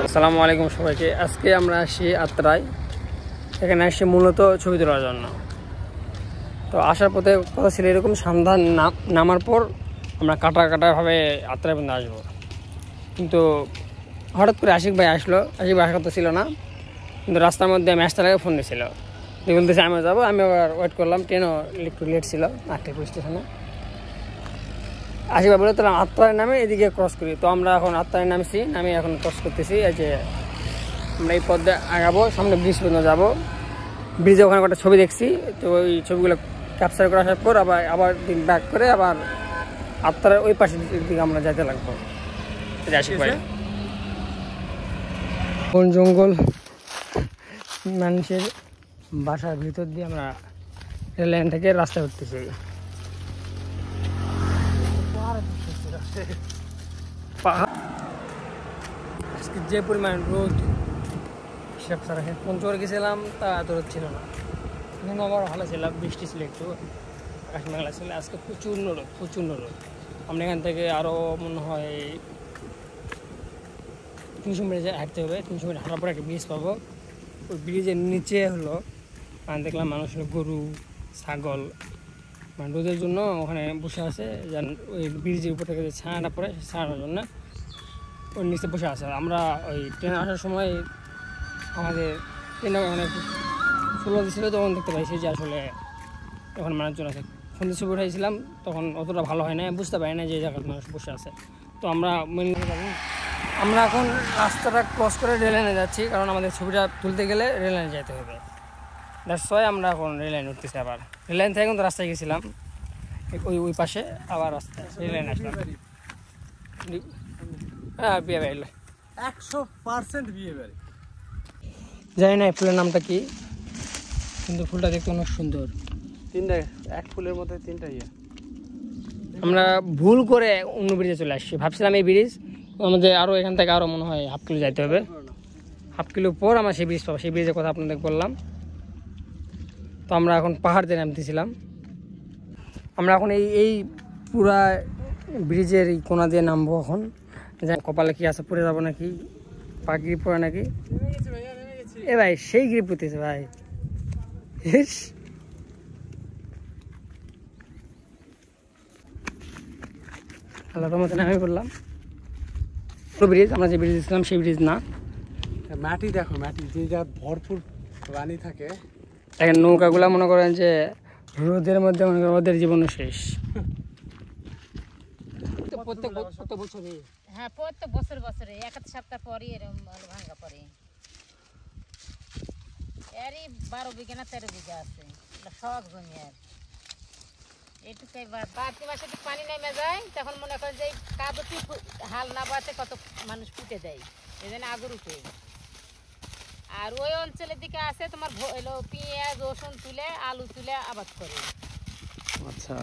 আসসালামু আলাইকুম সবাইকে। আজকে আমরা আসি আত্রাই। এখানে আসি মূলত ছবি তোলার জন্য। তো আসার পথে কথা ছিল এরকম সন্ধ্যা নামার পর আমরা কাটাভাবে আত্রাই পর্যন্ত আসবো, কিন্তু হঠাৎ করে আশিক ভাই আসলো। আশিক ভাই আসার কথা ছিল না, কিন্তু রাস্তার মধ্যে ম্যাচটাকে ফোন দিয়েছিল, বলতেছে আমিও যাবো। আমি আবার ওয়েট করলাম, ট্রেনও একটু লেট ছিল আটটা পুলিশ স্টেশনে। আশিক ভাই বলে তাহলে আত্রাই নামে এদিকে ক্রস করি। তো আমরা এখন আত্রাই নামছি, নামে এখন ক্রস করতেছি। এই যে আমরা এই পথে আগাবো, সামনে ব্রিজ পর্যন্ত যাবো। ব্রিজে ওখানে একটা ছবি দেখছি, তো ওই ছবিগুলো ক্যাপচার করে আসার পর আবার ব্যাক করে আবার আত্রার ওই পাশের দিকে আমরা যেতে লাগবো। আশিক ভাই বন জঙ্গল মানুষের বাসার ভিতর দিয়ে আমরা রেল লাইন থেকে রাস্তা উঠতেছি। আজকে যে পরিমাণ রোদ, হিসাব ছাড়া। পঞ্চগড়ে গেছিলাম, তা এত রোদ ছিল না, কিন্তু আবার ভালো ছিল, বৃষ্টি ছিল, একটু আকাশ মেঘলা ছিল। আজকে প্রচণ্ড রোদ। আমরা এখান থেকে আরও মনে হয় 300 মিনিট হাঁটতে হবে। 300 মিনিট হাঁটার পরে একটা ব্রিজ পাবো। ওই ব্রিজের নিচে হলো দেখলাম মানুষ হলো গরু, ছাগল, মানে রোদের জন্য ওখানে বসে আছে। ওই ব্রিজের উপর থেকে যে ছায়াটা পড়ে, ছায়ানোর জন্য ওর নিচে বসে আছে। আমরা ওই ট্রেনে আসার সময় আমাদের ট্রেনে অনেক ফুল দিচ্ছিল, তখন দেখতে পাইছি যে আসলে এখন মানুষজন আছে। ফোন দিয়ে ছবি উঠাইছিলাম, তখন অতটা ভালো হয় না, বুঝতে পারি না যে এই জায়গায় মানুষ বসে আছে। তো আমরা এখন রাস্তাটা ক্রস করে রেল লাইনে যাচ্ছি, কারণ আমাদের ছবিটা তুলতে গেলে রেল লাইনে যেতে হবে। দ্যাটস ওয়াই আমরা এখন রেল লাইন উঠতেছি। আবার রেল লাইন থেকে কিন্তু রাস্তায় গেছিলাম, ওই পাশে আবার রাস্তায় রেল লাইন আসলাম। হ্যাঁ, বিয়ে বাড়ি 100% বিয়ে বাড়ি। জানি না এই ফুলের নামটা কি, কিন্তু ফুলটা দেখতে অনেক সুন্দর। এক ফুলের মধ্যে 3টা ইয়ে। আমরা ভুল করে অন্য ব্রিজে চলে আসছি, ভাবছিলাম এই ব্রিজ আমাদের আরও এখান থেকে আরও মনে হয় হাফ কিলো যাইতে হবে। হাফ কিলো পর আমরা সেই ব্রিজ পাবো। সেই ব্রিজের কথা আপনাদের বললাম। তো আমরা এখন পাহাড় দিয়ে নামতেছিলাম। আমরা এখন এই পুরা ব্রিজের এই কোনা দিয়ে নামবো। এখন কপালে কি আছে, পড়ে যাবো নাকি, পা গ্রিপ পড়ে নাকি। এ ভাই সেই গ্রিপ করতেছে ভাই। আল্লাহর মতো নামে বললাম। ব্রিজ আমরা যে ব্রিজ ছিলাম সেই ব্রিজ না। মাটি দেখো, মাটি যে যা ভরপুর পানি থাকে। এখন নৌকাগুলা মনে করেন যে রোদের মধ্যে মনে করেন ওদের জীবনও শেষ। প্রত্যেক বছরে, হ্যাঁ, প্রত্যেক বছরে এক সপ্তাহ পরই এরকম ভাঙা পড়ে। এরই 12 বিঘা না 13 বিঘা আছে, শখ জমি। আর এইটুকাই বাড়তি মাসে পানি নেমে যায়, তখন মনে করেন যে কাদুটি হাল না বাড়তে কত মানুষ ফুটে দেয়, এই জন্য আগর উঠে। আর ওই অঞ্চলের দিকে আছে তোমার পেঁয়াজ, রসুন তুলে, আলু তুলে আবাদ করে। আচ্ছা,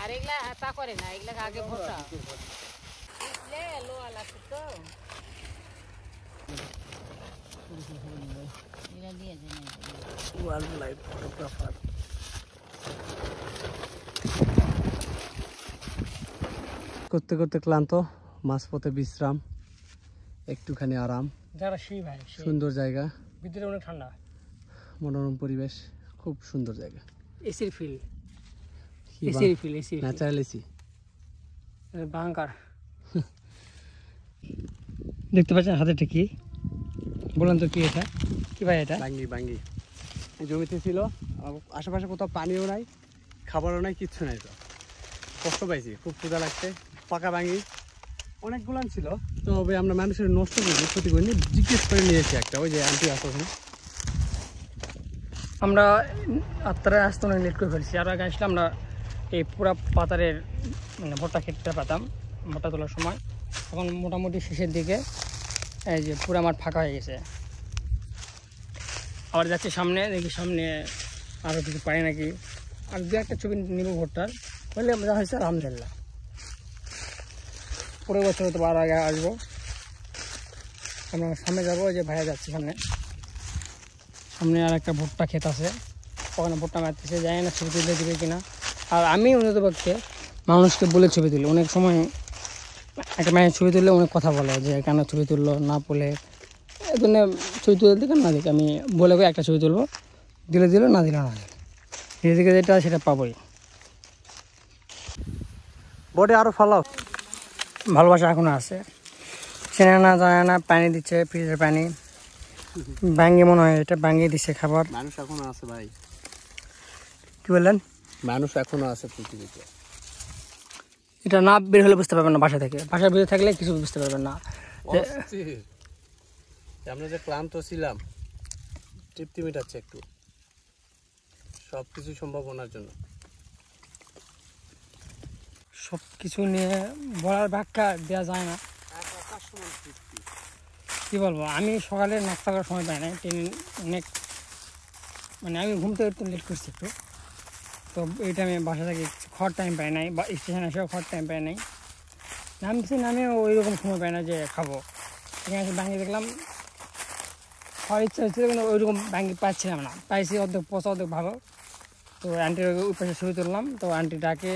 আর এগুলা তা করে না, এগুলা আগে ভোটা বুঝলে লোয়া লাগছে। তো এরা দিয়ে ওয়াইল্ড লাইফ ফটোগ্রাফার। করতে করতে ক্লান্ত, মাঝপথে বিশ্রাম, একটুখানি আরাম। যারা সেই ভাই সুন্দর জায়গা, ভিতরে অনেক ঠান্ডা, মনোরম পরিবেশ, খুব সুন্দর জায়গা। এসির ফিল, ন্যাচারাল এসি। বাংকার দেখতে পাচ্ছেন হাতেটা কি বলেন তো, কি এটা কি ভাই? এটা বাঙ্গি জমিতে ছিল, আশেপাশে কোথাও পানিও নাই, খাবারও নাই, কিচ্ছু নাই। তো কষ্ট পাইছি, খুব ক্ষুধা লাগছে। পাকা বাঙ্গি অনেকগুলান ছিল, তবে আমরা মানুষের নষ্ট করিনি, ক্ষতি করিনি, জিজ্ঞেস করে নিয়েছি একটা, ওই যে আন্টি আসো। আমরা আত্মারে আসতে অনেক লেট করে ফেলছি। আর আগে আসলে আমরা এই পুরা পাতারের মানে ভুট্টা ক্ষেতটা পেতাম ভুট্টা তোলার সময়। এখন মোটামুটি শেষের দিকে এই যে পুরা মাঠ ফাঁকা হয়ে গেছে। আবার যাচ্ছি সামনে, দেখি সামনে আরও কিছু পাই নাকি। আর দু একটা ছবি নিব ভুট্টার, বললে যা হয়েছে আলহামদুলিল্লাহ। পরের বছর তো আরও আগে আসবো। আমরা সামনে যাবো, যে ভাইয়া যাচ্ছি সামনে। সামনে আর একটা ভুট্টা ক্ষেত আছে, ওখানে ভুট্টা মারতেছে, জানি না ছবি তুলতে দেবে কিনা। আর আমি উন্নত পক্ষে মানুষকে বলে ছবি তুলি, অনেক সময় একটা মেয়ের ছবি তুললে অনেক কথা বলে যে কেন ছবি তুললো না বলে, এই জন্য ছবি তুলে দিকে না দিকে আমি বলে একটা ছবি তুলবো, দিলে দিল না দিলে না দিল, নিজেদিকে যেটা সেটা পাবোই। বডি আরো ফালাও। ভালোবাসা এখনো আছে, চেনে না জানে না, পানি দিচ্ছে ফ্রিজের পানি, ব্যাঙ্গে মনে হয় এটা ব্যাঙ্গে দিচ্ছে খাবার। মানুষ এখনো আছে ভাই। কি বললেন? মানুষ এখনো আছে পৃথিবীতে। এটা না বের হলে বুঝতে পারবেন না, বাসা থেকে, বাসার বের থাকলে কিছু বুঝতে পারবেন না। আমরা যে ক্লান্ত ছিলাম, তৃপ্তি মেটাচ্ছে একটু, সব কিছু সম্ভাবনার জন্য। সব কিছু নিয়ে বলার ব্যাখ্যা দেওয়া যায় না। কী বলবো, আমি সকালে নাস্তা করার সময় পাই না, ট্রেন অনেক মানে আমি ঘুম থেকে একটু লেট করছি একটু, তো এই টাইমে বাসা থেকে খাওয়ার টাইম পাই নাই, বা স্টেশনে এসেও খাওয়ার টাইম পাই নাই, নামেও ওই রকম সময় পাই না যে খাবো। এখানে এসে ব্যাঙ্গে দেখলাম খাওয়ার ইচ্ছা হচ্ছিল, কিন্তু ওই রকম ব্যাঙ্গে পাচ্ছিলাম না, পাইছি অর্ধেক পচা অর্ধেক ভালো। তো আন্টির ওই পাশে ছবি তুললাম, তো আন্টিটাকে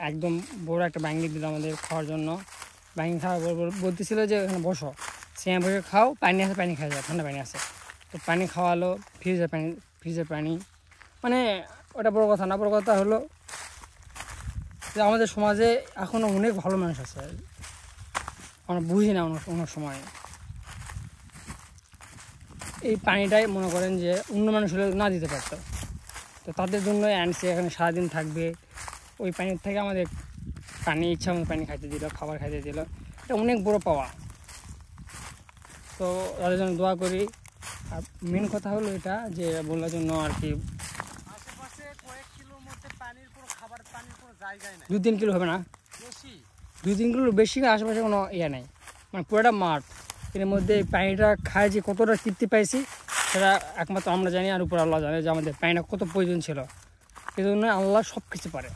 একদম বড় একটা ব্যাঙ্গি দিল আমাদের খাওয়ার জন্য। ব্যাঙ্গি খাওয়া বলতেছিল যে এখানে বসো, সেখানে বসে খাও, পানি আছে পানি খাওয়া যায়, ঠান্ডা পানি আছে। তো পানি খাওয়ালো, ফ্রিজের পানি, মানে ওটা বড় কথা না। বড় কথা হলো যে আমাদের সমাজে এখনও অনেক ভালো মানুষ আছে, আমরা বুঝি না অনেক সময়। এই পানিটাই মনে করেন যে অন্য মানুষ হলে না দিতে পারতো, তো তাদের জন্য আনছে, এখানে সারাদিন থাকবে, ওই পানির থেকে আমাদের পানি ইচ্ছা মতো পানি খাইতে দিল, খাবার খাইতে দিল, এটা অনেক বড় পাওয়া। তো তাদের জন্য দোয়া করি। আর মেন কথা হলো এটা যে বলার জন্য আর কি, আশেপাশে কয়েক কিলোর মধ্যে পানির কোনো খাবার, পানির কোনো জায়গায় নাই, 2-3 কিলো হবে না, বেশি 2-3 কিলোর বেশি, আশেপাশে কোনো ইয়ে নেই, মানে পুরোটা মাঠ। এর মধ্যে এই পানিটা খায় যে কতটা তৃপ্তি পাইছি সেটা একমাত্র আমরা জানি, আর উপর আল্লাহ জানে যে আমাদের পানিটা কত প্রয়োজন ছিল। এই জন্য আল্লাহ সব কিছু পারে,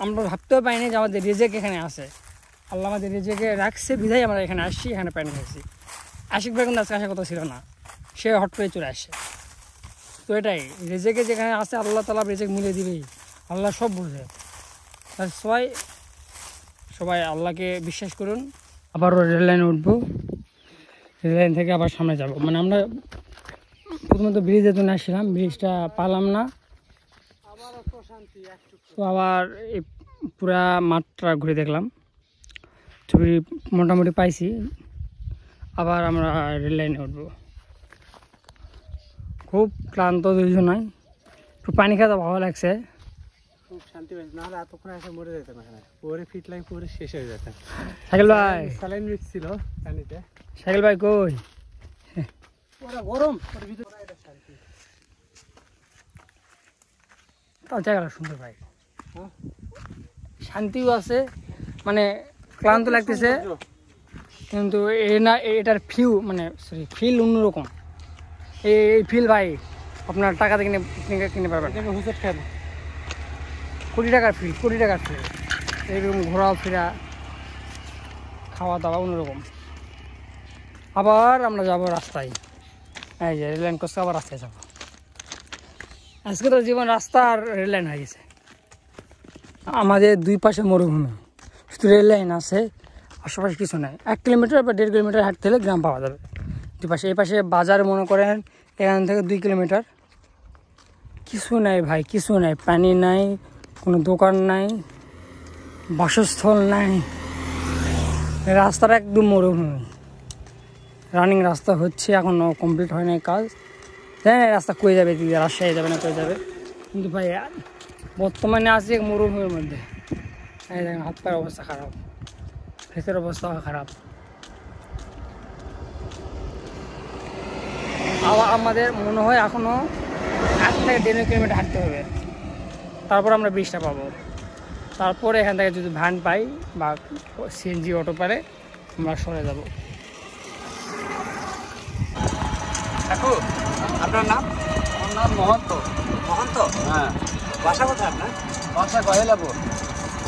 আমরা ভাবতেও পাইনি যে আমাদের রেজেক এখানে আছে। আল্লাহ আমাদের রেজেকে রাখছে বিধায় আমরা এখানে আসছি, এখানে পানি খাইছি। আশিক ভাই কিন্তু আজকে আসার কথা ছিল না, সে হট করে চলে আসে। তো এটাই রেজেকে যেখানে আছে আল্লাহ তাআলা রেজেক মিলিয়ে দিবেই, আল্লাহ সব বোঝে। তাই সবাই আল্লাহকে বিশ্বাস করুন। আবারও রেল লাইনে উঠবো, রেল লাইন থেকে আবার সামনে যাব। মানে আমরা প্রথমত ব্রিজে তো আসছিলাম, ব্রিজটা পালাম না, তো আবার এই পুরা মাঠটা ঘুরে দেখলাম, ছবি মোটামুটি পাইছি। আবার আমরা রেল লাইনে উঠবো। খুব ক্লান্ত দুইজনাই, একটু পানি খেতে ভালো লাগছে, খুব শান্তি পাইছি। নাহলে এতক্ষণ এসে মরে যেতাম, এখানে পরে ফিট লাগে, পরে শেষ হয়ে যেতাম। সাইকেল ভাই, স্যালাইন মিক্স ছিল পানিতে। সাইকেল ভাই কই? ওরা গরম, ওর ভিতরে তাও জায়গাটা সুন্দর ভাই, শান্তিও আছে, মানে ক্লান্ত লাগতেছে, কিন্তু এটার ফিল অন্যরকম। এই ফিল ভাই আপনার টাকাতে কিনে পারবেন, হুসেট খেল, কোটি টাকার ফিল, এইরকম ঘোরাফেরা, খাওয়া দাওয়া অন্যরকম। আবার আমরা যাব রাস্তায়, এই যে রেল লাইন করছে, আবার রাস্তায় যাবো। আজকে তো জীবন রাস্তা আর রেল লাইন হয়ে গেছে। আমাদের দুই পাশে মরুভূমি, শুধু রেল লাইন আছে, আশেপাশে কিছু নাই। 1 কিলোমিটার বা 1.5 কিলোমিটার হাঁটতে হলে গ্রাম পাওয়া যাবে দুই পাশে। এই পাশে বাজার মনে করেন এখান থেকে 2 কিলোমিটার, কিছু নাই ভাই, কিছু নাই, পানি নাই, কোনো দোকান নাই, বাসস্থল নাই, রাস্তাটা একদম মরুভূমি। রানিং রাস্তা হচ্ছে, এখনও কমপ্লিট হয় নাই কাজ, জানি না রাস্তা কয়ে যাবে, রাজশাহী যাবে না কয়ে যাবে। কিন্তু ভাই বর্তমানে আছে মরুভূমির মধ্যে, এই দেখেন হাত পায়ের অবস্থা খারাপ, ফেসের অবস্থা খারাপ। আবার আমাদের মনে হয় এখনও 1 থেকে 1.5 কিলোমিটার হাঁটতে হবে, তারপর আমরা ব্রিজটা পাবো। তারপরে এখান থেকে যদি ভ্যান পাই বা সিএনজি অটো পারে আমরা সরে যাব। কাকু, আপনার নাম? আমার নাম মহন্ত। মহন্ত? হ্যাঁ। বাসা কোথায় আপনার? বাসা গহেলাপুর।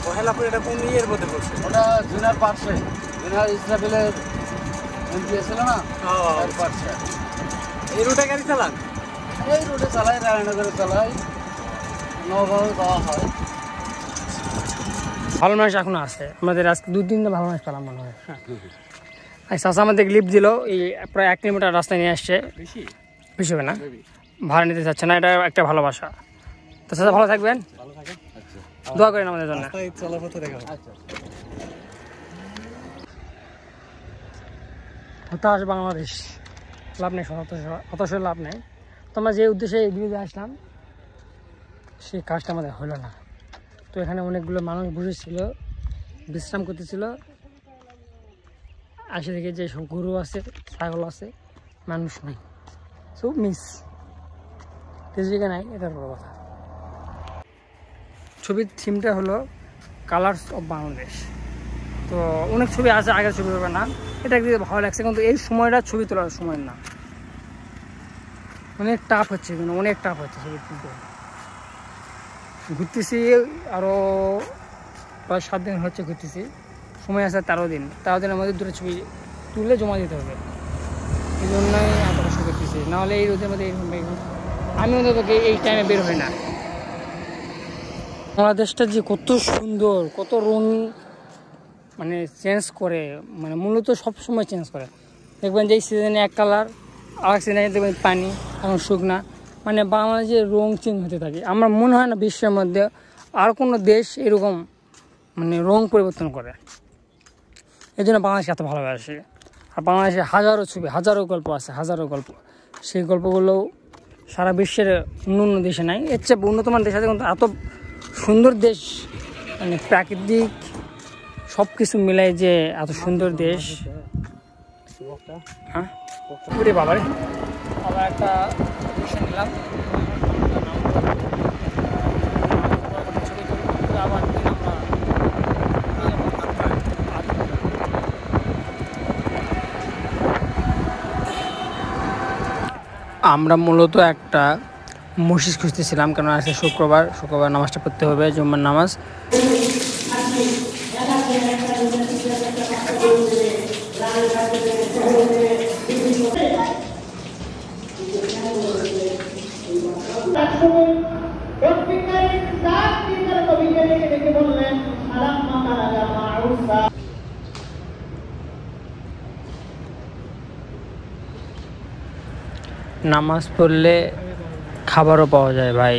গহেলাপুর, এটা কোন ইয়ের মধ্যে পড়ছে? ওটা জুনার পার্শ্বে, জুনার ইসরাফিলের এমপি ছিল না, তার পার্শ্বে। এই রুটে গাড়ি চালান? এই রোডে চালাই, রায়নগরে চালাই, নগাঁও যাওয়া হয়। ভালো মানুষ এখনো আছে আমাদের, আজকে 2-3 দিন ভালো মানুষ পেলাম মনে হয়। আচ্ছা চাচা আমাদের লিফট দিল, এই প্রায় 1 কিলোমিটার রাস্তায় নিয়ে আসছে, বেশি বেশি হবে না, ভাড়া নিতে চাচ্ছে না, এটা একটা ভালোবাসা। তো চাচা ভালো থাকবেন, ভালো থাকে। দোয়া করেন আমাদের জন্য। রাস্তায় চলাপথে দেখা হবে। আচ্ছা হতাশ বাংলাদেশ, লাভ নেই, হতাশ লাভ নেই। তো আমরা যে উদ্দেশ্যে এই ভিডিওতে আসলাম সেই কাজটা আমাদের হলো না। তো এখানে অনেকগুলো মানুষ বসেছিল, বিশ্রাম করতেছিল, আসে দেখে যে সব গরু আছে, ছাগল আছে, মানুষ নাই, সব মিস, কিছু জায়গায় নাই, এটা বড় কথা। ছবির থিমটা হলো কালার্স অফ বাংলাদেশ। তো অনেক ছবি আছে, আগের ছবি হবে না, এটা একদিকে ভালো লাগছে, কিন্তু এই সময়টা ছবি তোলার সময় না, অনেক টাফ হচ্ছে, কিন্তু অনেক টাফ হচ্ছে ছবি তুলতে। ঘুরতেছি আরও প্রায় 7 দিন হচ্ছে ঘুরতেছি, সময় আছে 13 দিন, 13 দিনের মধ্যে 2টা ছবি তুলে জমা দিতে হবে, এই জন্যই এত কষ্ট করতেছি, নাহলে এই রোদের মধ্যে আমি অন্তত এই টাইমে বের হই না। বাংলাদেশটা যে কত সুন্দর, কত রং মানে চেঞ্জ করে, মানে মূলত সব সময় চেঞ্জ করে। দেখবেন যে এই সিজনে এক কালার, আরেক সিজনে দেখবেন পানি, এখন শুকনা, মানে বাংলাদেশের রং চেঞ্জ হতে থাকে। আমার মনে হয় না বিশ্বের মধ্যে আর কোনো দেশ এরকম মানে রং পরিবর্তন করে, এই জন্য বাংলাদেশকে এত ভালোবাসে। আর বাংলাদেশে হাজারো ছবি, হাজারো গল্প আছে, হাজারো গল্প, সেই গল্পগুলো সারা বিশ্বের অন্য দেশে নাই, এর চেয়ে উন্নতমান দেশ আছে, কিন্তু এত সুন্দর দেশ, মানে প্রাকৃতিক সব কিছু মিলাই যে এত সুন্দর দেশ। হ্যাঁ পুরে বাবারে, আবার একটা রিকশা নিলাম, আবার আমরা মূলত একটা মসজিদ খুঁজতেছিলাম, কারণ আজকে শুক্রবার নামাজটা পড়তে হবে, জুম্মার নামাজ। নামাজ পড়লে খাবারও পাওয়া যায় ভাই।